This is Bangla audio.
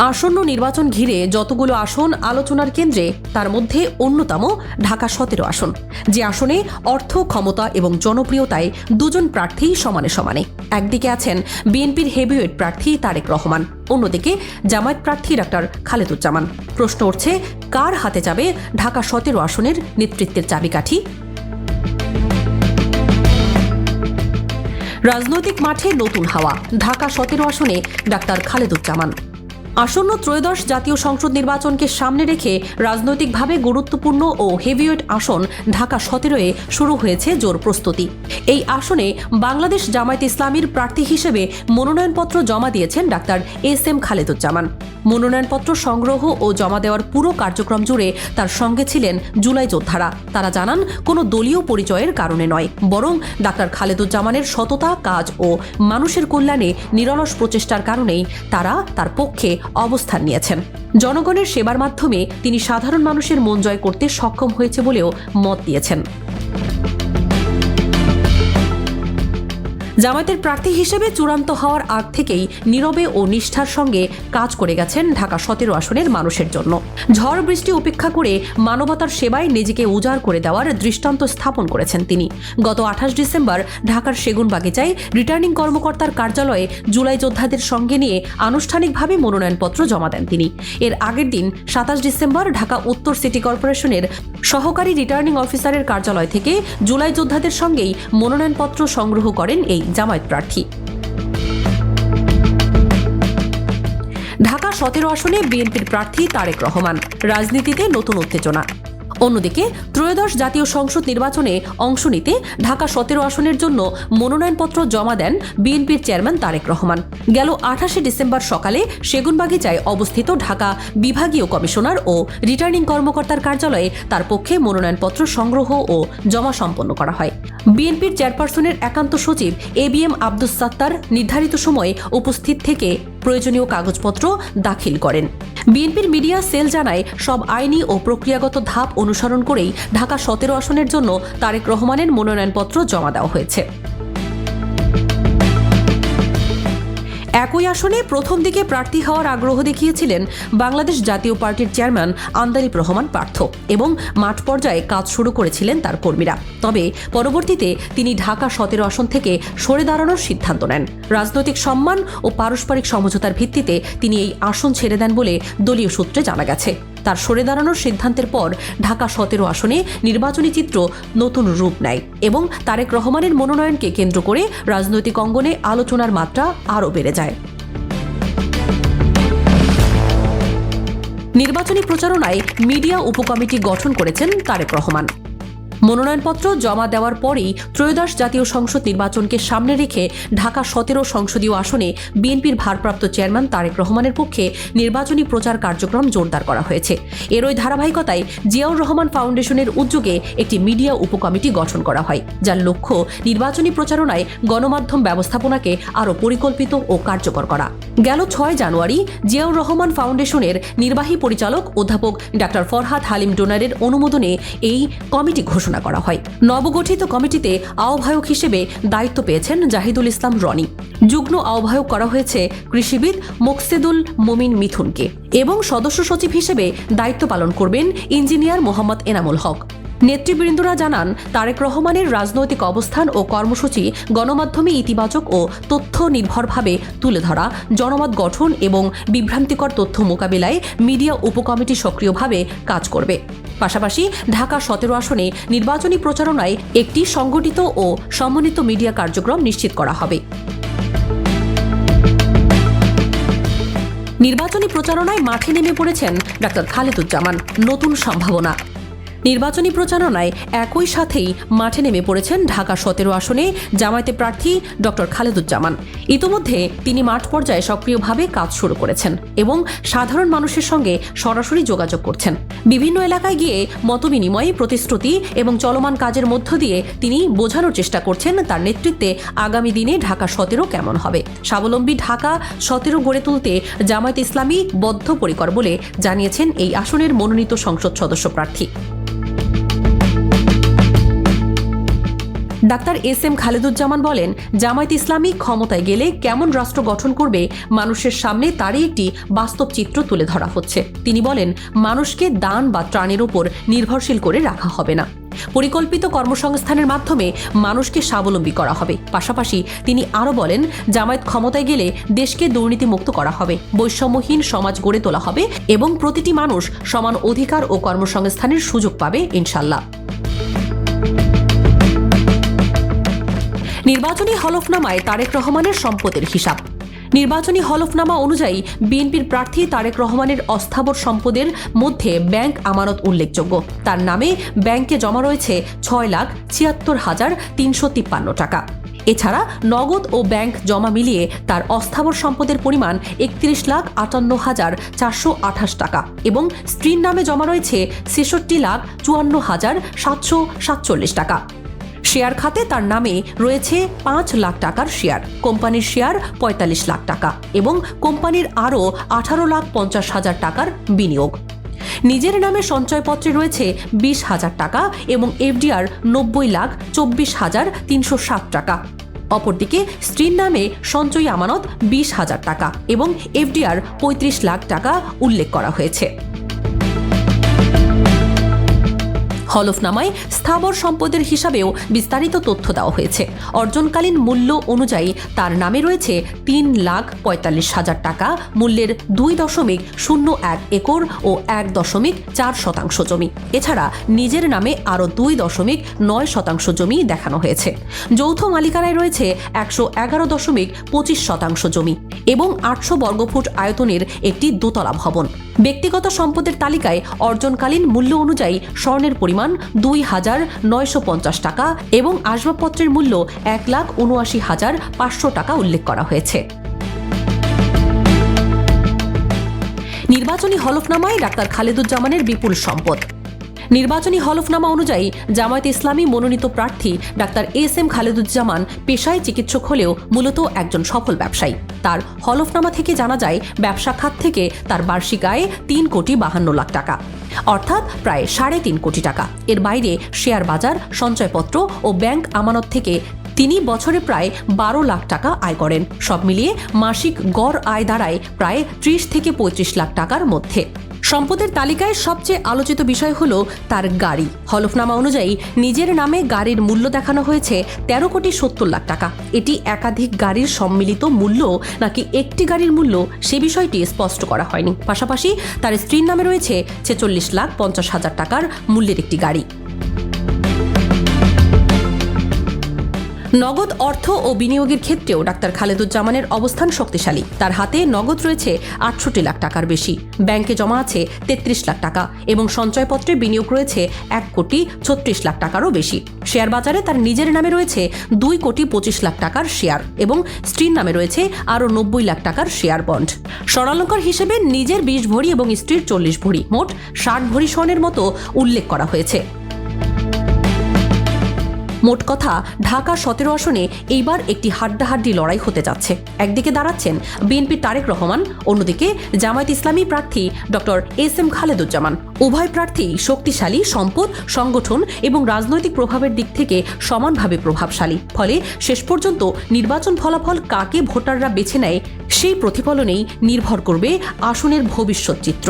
আসন্ন নির্বাচন ঘিরে যতগুলো আসন আলোচনার কেন্দ্রে তার মধ্যে অন্যতম ঢাকা 17 আসন, যে আসনে অর্থ, ক্ষমতা এবং জনপ্রিয়তায় দুজন প্রার্থী সমানে সমানে। একদিকে আছেন বিএনপির হেভিওয়েট প্রার্থী তারেক রহমান, অন্যদিকে জামায়াত প্রার্থী ডাক্তার খালেদুজ্জামান। প্রশ্ন উঠছে, কার হাতে যাবে ঢাকা 17 আসনের নেতৃত্বের চাবিকাঠি? রাজনৈতিক মাঠে নতুন হাওয়া, ঢাকা 17 আসনে ডাক্তার খালেদুজ্জামান। আসন্ন ত্রয়োদশ জাতীয় সংসদ নির্বাচনকে সামনে রেখে রাজনৈতিকভাবে গুরুত্বপূর্ণ ও হেভিওয়েট আসন ঢাকা 17-এ শুরু হয়েছে জোর প্রস্তুতি। এই আসনে বাংলাদেশ জামায়াত ইসলামীর প্রার্থী হিসেবে মনোনয়নপত্র জমা দিয়েছেন ডাক্তার এস.এম. খালেদুজ্জামান। মনোনয়নপত্র সংগ্রহ ও জমা দেওয়ার পুরো কার্যক্রম জুড়ে তার সঙ্গে ছিলেন জুলাই যোদ্ধারা। তারা জানান, কোনো দলীয় পরিচয়ের কারণে নয়, বরং ডাক্তার খালেদুজ্জামানের সততা, কাজ ও মানুষের কল্যাণে নিরলস প্রচেষ্টার কারণেই তারা তার পক্ষে অবস্থান নিয়েছেন। জনগণের সেবার মাধ্যমে তিনি সাধারণ মানুষের মন জয় করতে সক্ষম হয়েছে বলেও মত দিয়েছেন। জামায়াতের প্রার্থী হিসেবে চূড়ান্ত হওয়ার আগ থেকেই নীরবে ও নিষ্ঠার সঙ্গে কাজ করে গেছেন ঢাকা 17 আসনের মানুষের জন্য। ঝড় বৃষ্টি উপেক্ষা করে মানবতার সেবায় নিজেকে উজাড় করে দেওয়ার দৃষ্টান্ত স্থাপন করেছেন তিনি। গত 28 ডিসেম্বর ঢাকার সেগুনবাগিচায় রিটার্নিং কর্মকর্তার কার্যালয়ে জুলাই যোদ্ধাদের সঙ্গে নিয়ে আনুষ্ঠানিকভাবে মনোনয়নপত্র জমা দেন তিনি। এর আগের দিন 27 ডিসেম্বর ঢাকা উত্তর সিটি কর্পোরেশনের সহকারী রিটার্নিং অফিসারের কার্যালয় থেকে জুলাই যোদ্ধাদের সঙ্গেই মনোনয়নপত্র সংগ্রহ করেন এই জামায়াত প্রার্থী। ঢাকা 17 আসনে বিএনপির প্রার্থী তারেক রহমান, রাজনীতিতে নতুন উত্তেজনা। অন্যদিকে ত্রয়োদশ জাতীয় সংসদ নির্বাচনে অংশ নিতে ঢাকা 17 আসনের জন্য মনোনয়নপত্র জমা দেন বিএনপির চেয়ারম্যান তারেক রহমান। গেল 28 ডিসেম্বর সকালে সেগুনবাগিচায় অবস্থিত ঢাকা বিভাগীয় কমিশনার ও রিটার্নিং কর্মকর্তার কার্যালয়ে তার পক্ষে মনোনয়নপত্র সংগ্রহ ও জমা সম্পন্ন করা হয়। বিএনপির চেয়ারপারসনের একান্ত সচিব এবিএম আব্দুস সাত্তার নির্ধারিত সময়ে উপস্থিত থেকে প্রয়োজনীয় কাগজপত্র দাখিল করেন। বিএনপির মিডিয়া সেল জানায়, সব আইনি ও প্রক্রিয়াগত ধাপ অনুসরণ করেই ঢাকা 17 আসনের জন্য তারেক রহমানের মনোনয়নপত্র জমা দেওয়া হয়েছে। একই আসনে প্রথম দিকে প্রার্থী হওয়ার আগ্রহ দেখিয়েছিলেন বাংলাদেশ জাতীয় পার্টির চেয়ারম্যান আন্দালিব রহমান পার্থ এবং মাঠ পর্যায়ে কাজ শুরু করেছিলেন তার কর্মীরা। তবে পরবর্তীতে তিনি ঢাকা 17 আসন থেকে সরে দাঁড়ানোর সিদ্ধান্ত নেন। রাজনৈতিক সম্মান ও পারস্পরিক সমঝোতার ভিত্তিতে তিনি এই আসন ছেড়ে দেন বলে দলীয় সূত্রে জানা গেছে। তার সরে দাঁড়ানোর সিদ্ধান্তের পর ঢাকা 17 আসনে নির্বাচনী চিত্র নতুন রূপ নেয় এবং তারেক রহমানের মনোনয়নকে কেন্দ্র করে রাজনৈতিক অঙ্গনে আলোচনার মাত্রা আরও বেড়ে যায়। নির্বাচনী প্রচারণায় মিডিয়া উপকমিটি গঠন করেছেন তারেক রহমান। মনোনয়নপত্র জমা দেওয়ার পরেই ত্রয়োদশ জাতীয় সংসদ নির্বাচনকে সামনে রেখে ঢাকা 17 সংসদীয় আসনে বিএনপির ভারপ্রাপ্ত চেয়ারম্যান তারেক রহমানের পক্ষে নির্বাচনী প্রচার কার্যক্রম জোরদার করা হয়েছে। এরই ধারাবাহিকতায় জিয়াউর রহমান ফাউন্ডেশনের উদ্যোগে একটি মিডিয়া উপকমিটি গঠন করা হয়, যার লক্ষ্য নির্বাচনী প্রচারণায় গণমাধ্যম ব্যবস্থাপনাকে আরও পরিকল্পিত ও কার্যকর করা। গেল 6 জানুয়ারি জিয়াউর রহমান ফাউন্ডেশনের নির্বাহী পরিচালক অধ্যাপক ডাক্তার ফরহাদ হালিম ডোনারের অনুমোদনে এই কমিটি ঘোষণা করা হয়। নবগঠিত কমিটিতে আহ্বায়ক হিসেবে দায়িত্ব পেয়েছেন জাহিদুল ইসলাম রনি। যুগ্ম আহ্বায়ক করা হয়েছে কৃষিবিদ মোকসেদুল মুমিন মিথুনকে এবং সদস্য সচিব হিসেবে দায়িত্ব পালন করবেন ইঞ্জিনিয়ার মোহাম্মদ এনামুল হক। নেতৃবৃন্দরা জানান, তারেক রহমানের রাজনৈতিক অবস্থান ও কর্মসূচি গণমাধ্যমে ইতিবাচক ও তথ্য নির্ভরভাবে তুলে ধরা, জনমত গঠন এবং বিভ্রান্তিকর তথ্য মোকাবিলায় মিডিয়া উপকমিটি সক্রিয়ভাবে কাজ করবে। পাশাপাশি ঢাকা 17 আসনে নির্বাচনী প্রচারণায় একটি সংগঠিত ও সমন্বিত মিডিয়া কার্যক্রম নিশ্চিত করা হবে। নির্বাচনী প্রচারণায় মাঠে নেমে পড়েছেন ডাক্তার খালেদুজ্জামান, নতুন সম্ভাবনা। নির্বাচনী প্রচারণায় একই সাথেই মাঠে নেমে পড়েছেন ঢাকা 17 আসনে জামায়াতে প্রার্থী ডক্টর খালেদুজ্জামান। ইতোমধ্যে তিনি মাঠ পর্যায়ে সক্রিয়ভাবে কাজ শুরু করেছেন এবং সাধারণ মানুষের সঙ্গে সরাসরি যোগাযোগ করছেন। বিভিন্ন এলাকায় গিয়ে মতবিনিময়, প্রতিশ্রুতি এবং চলমান কাজের মধ্য দিয়ে তিনি বোঝানোর চেষ্টা করছেন তার নেতৃত্বে আগামী দিনে ঢাকা 17 কেমন হবে। স্বাবলম্বী ঢাকা 17 গড়ে তুলতে জামায়াতে ইসলামী বদ্ধপরিকর বলে জানিয়েছেন এই আসনের মনোনীত সংসদ সদস্য প্রার্থী। Doctor SM. খালেদুজ্জামান বলেন, জামায়াত ইসলামী ক্ষমতায় গেলে কেমন রাষ্ট্র গঠন করবে মানুষের সামনে তারই একটি বাস্তব চিত্র তুলে ধরা হচ্ছে। তিনি বলেন, মানুষকে দান বা ত্রাণের উপর নির্ভরশীল করে রাখা হবে না। পরিকল্পিত কর্মসংস্থানের মাধ্যমে মানুষকে স্বাবলম্বী করা হবে। পাশাপাশি তিনি আরও বলেন, জামায়াত ক্ষমতায় গেলে দেশকে দুর্নীতিমুক্ত করা হবে, বৈষম্যহীন সমাজ গড়ে তোলা হবে এবং প্রতিটি মানুষ সমান অধিকার ও কর্মসংস্থানের সুযোগ পাবে ইনশাল্লাহ। নির্বাচনী হলফনামায় তারেক রহমানের সম্পদের হিসাব। নির্বাচনী হলফনামা অনুযায়ী বিএনপির প্রার্থী তারেক রহমানের অস্থাবর সম্পদের মধ্যে ব্যাংক আমানত উল্লেখযোগ্য। তার নামে ব্যাংকে জমা রয়েছে 6,76,353 টাকা। এছাড়া নগদ ও ব্যাংক জমা মিলিয়ে তার অস্থাবর সম্পদের পরিমাণ 31,58,428 টাকা এবং স্ত্রীর নামে জমা রয়েছে 66,54,747 টাকা। শেয়ার খাতে তার নামে রয়েছে 5 লাখ টাকার শেয়ার, কোম্পানির শেয়ার 45 লাখ টাকা এবং কোম্পানির আরও 18,50,000 টাকার বিনিয়োগ। নিজের নামে সঞ্চয়পত্রে রয়েছে 20,000 টাকা এবং এফডিআর 90,24,307 টাকা। অপরদিকে স্ত্রীর নামে সঞ্চয়ী আমানত 20,000 টাকা এবং এফডিআর 35 লাখ টাকা উল্লেখ করা হয়েছে। হলফনামায় স্থাবর সম্পদের হিসাবেও বিস্তারিত তথ্য দেওয়া হয়েছে। অর্জনকালীন মূল্য অনুযায়ী তার নামে রয়েছে 3,45,000 টাকা মূল্যের 2.01 একর ও 1.4% জমি। এছাড়া নিজের নামে আরও 2.9% জমি দেখানো হয়েছে। যৌথ মালিকানায় রয়েছে 111.25% জমি এবং 800 বর্গফুট আয়তনের একটি দোতলা ভবন। ব্যক্তিগত সম্পদের তালিকায় অর্জনকালীন মূল্য অনুযায়ী স্বর্ণের পরিমাণ 2,950 টাকা এবং আসবাবপত্রের মূল্য 1,79,500 টাকা উল্লেখ করা হয়েছে। নির্বাচনী হলফনামায় ডাক্তার খালেদুজ্জামানের বিপুল সম্পদ। নির্বাচনী হলফনামা অনুযায়ী জামায়াত ইসলামী মনোনীত প্রার্থী ডাক্তার এস.এম. খালেদুজ্জামান পেশায় চিকিৎসক হলেও মূলত একজন সফল ব্যবসায়ী। তার হলফনামা থেকে জানা যায়, ব্যবসা খাত থেকে তার বার্ষিক আয় 3,52,00,000 টাকা, অর্থাৎ প্রায় 3.5 কোটি টাকা। এর বাইরে শেয়ার বাজার, সঞ্চয়পত্র ও ব্যাংক আমানত থেকে তিনি বছরে প্রায় 12 লাখ টাকা আয় করেন। সব মিলিয়ে মাসিক গড় আয় দাঁড়ায় প্রায় 30 থেকে 35 লাখ টাকার মধ্যে। সম্পদের তালিকায় সবচেয়ে আলোচিত বিষয় হল তার গাড়ি। হলফনামা অনুযায়ী নিজের নামে গাড়ির মূল্য দেখানো হয়েছে 13,70,00,000 টাকা। এটি একাধিক গাড়ির সম্মিলিত মূল্য নাকি একটি গাড়ির মূল্য সে বিষয়টি স্পষ্ট করা হয়নি। পাশাপাশি তার স্ত্রীর নামে রয়েছে 46,50,000 টাকার মূল্যের একটি গাড়ি। নগদ অর্থ ও বিনিয়োগের ক্ষেত্রেও ডাক্তার খালেদুজ্জামানের অবস্থান শক্তিশালী। তার হাতে নগদ রয়েছে 68 লাখ টাকার বেশি, ব্যাংকে জমা আছে 33 লাখ টাকা এবং সঞ্চয়পত্রে বিনিয়োগ রয়েছে 1,36 লাখ টাকারও বেশি। শেয়ার বাজারে তার নিজের নামে রয়েছে 2,25 লাখ টাকার শেয়ার এবং স্ত্রীর নামে রয়েছে আরও 90 লাখ টাকার শেয়ার বন্ড। স্বর্ণালঙ্কার হিসেবে নিজের 20 ভরি এবং স্ত্রীর 40 ভরি, মোট 60 ভরি স্বর্ণের মতো উল্লেখ করা হয়েছে। মোট কথা, ঢাকা 17 আসনে এইবার একটি হাড্ডাহাড্ডি লড়াই হতে যাচ্ছে। একদিকে দাঁড়াচ্ছেন বিএনপির তারেক রহমান, অন্যদিকে জামায়াত ইসলামী প্রার্থী ডক্টর এস.এম. খালেদুজ্জামান। উভয় প্রার্থী শক্তিশালী, সম্পদ, সংগঠন এবং রাজনৈতিক প্রভাবের দিক থেকে সমানভাবে প্রভাবশালী। ফলে শেষ পর্যন্ত নির্বাচন ফলাফল কাকে ভোটাররা বেছে নেয় সেই প্রতিফলনেই নির্ভর করবে আসনের ভবিষ্যৎ চিত্র।